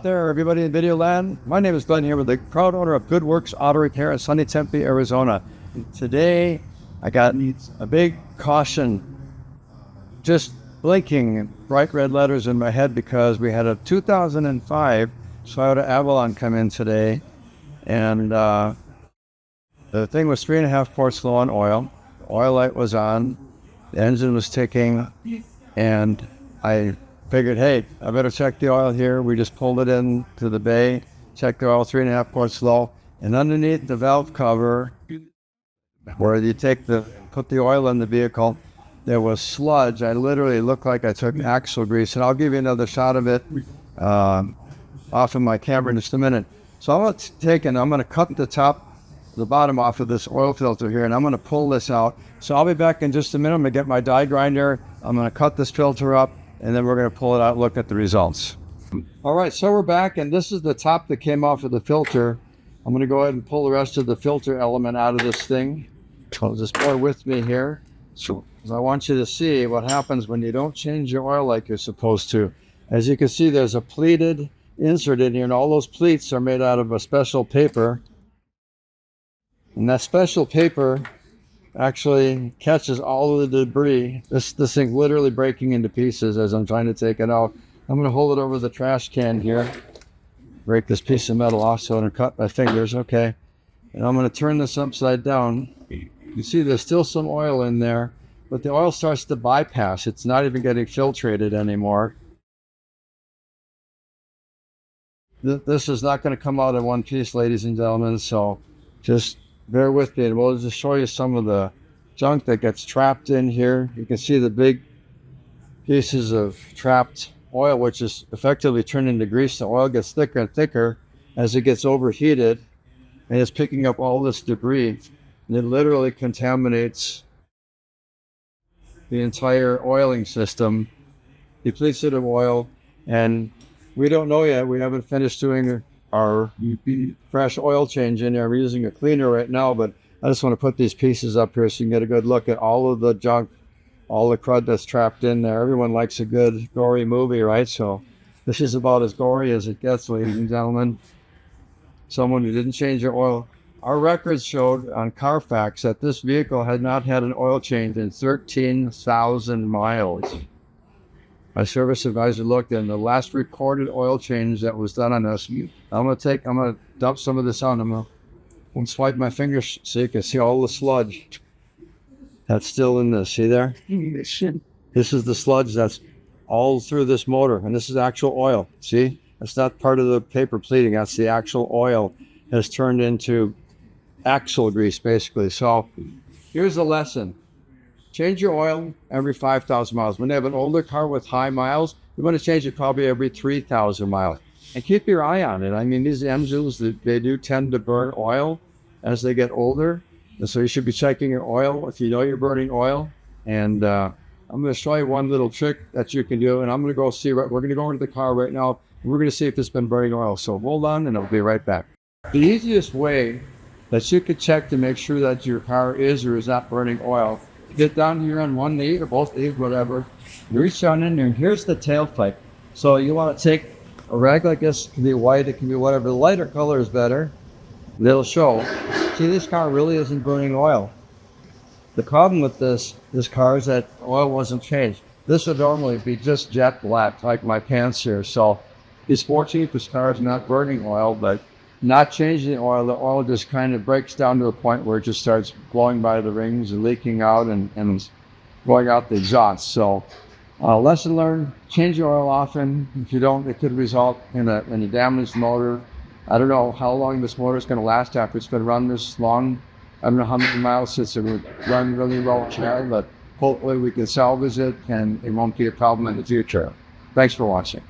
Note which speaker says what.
Speaker 1: there, everybody in video land. My name is Glen here with the proud owner of Good Works Auto Repair in sunny Tempe, Arizona. And today, I got a big caution, just blinking in bright red letters in my head because we had a 2005 Toyota Avalon come in today, and the thing was 3.5 quarts low on oil. The oil light was on, the engine was ticking, and I figured, hey, I better check the oil here. We just pulled it in to the bay, checked the oil, 3.5 quarts low, and underneath the valve cover, where you put the oil in the vehicle, there was sludge. I literally looked like I took axle grease, and I'll give you another shot of it off of my camera in just a minute. So I'm going to cut the bottom off of this oil filter here, and I'm going to pull this out. So I'll be back in just a minute. I'm going to get my die grinder. I'm going to cut this filter up, and then we're going to pull it out and look at the results. All right, so we're back, and this is the top that came off of the filter. I'm going to go ahead and pull the rest of the filter element out of this thing. So just bear with me here. So I want you to see what happens when you don't change your oil like you're supposed to. As you can see, there's a pleated insert in here, and all those pleats are made out of a special paper. And that special paper actually catches all of the debris. This thing literally breaking into pieces as I'm trying to take it out. I'm going to hold it over the trash can here. Break this piece of metal off so I don't cut my fingers. Okay. And I'm going to turn this upside down. You see there's still some oil in there, but the oil starts to bypass. It's not even getting filtrated anymore. This is not going to come out in one piece, ladies and gentlemen, so just bear with me, and we'll just show you some of the junk that gets trapped in here. You can see the big pieces of trapped oil, which is effectively turned into grease. The oil gets thicker and thicker as it gets overheated, and it's picking up all this debris, and it literally contaminates the entire oiling system, depletes it of oil, and we don't know yet. We haven't finished doing our fresh oil change in there. We're using a cleaner right now, but I just want to put these pieces up here so you can get a good look at all of the junk, all the crud that's trapped in there. Everyone likes a good gory movie, right? So this is about as gory as it gets, ladies and gentlemen. Someone who didn't change their oil. Our records showed on Carfax that this vehicle had not had an oil change in 13,000 miles. My service advisor looked, and the last recorded oil change that was done on this, I'm gonna dump some of this on. I'm gonna swipe my fingers so you can see all the sludge that's still in this. See there? This is the sludge that's all through this motor, and this is actual oil. See? That's not part of the paper pleating. That's the actual oil has turned into axle grease, basically. So here's the lesson. Change your oil every 5,000 miles. When you have an older car with high miles, you want to change it probably every 3,000 miles. And keep your eye on it. I mean, these engines, they do tend to burn oil as they get older. And so you should be checking your oil if you know you're burning oil. And I'm going to show you one little trick that you can do. And I'm going to go see, we're going to go into the car right now. And we're going to see if it's been burning oil. So hold on, and I'll be right back. The easiest way that you could check to make sure that your car is or is not burning oil, get down here on one knee or both knees, whatever. You reach down in there, and here's the tailpipe. So you want to take a rag like this. It can be white, it can be whatever. The lighter color is better. They'll show. See, this car really isn't burning oil. The problem with this car is that oil wasn't changed. This would normally be just jet black, like my pants here. So it's fortunate this car is not burning oil, but not changing the oil just kind of breaks down to a point where it just starts blowing by the rings and leaking out and going out the exhaust. So lesson learned, change your oil often. If you don't, it could result in a damaged motor. I don't know how long this motor is going to last after it's been run this long. I don't know how many miles since it would run really well, but hopefully we can salvage it and it won't be a problem in the future. Thanks for watching.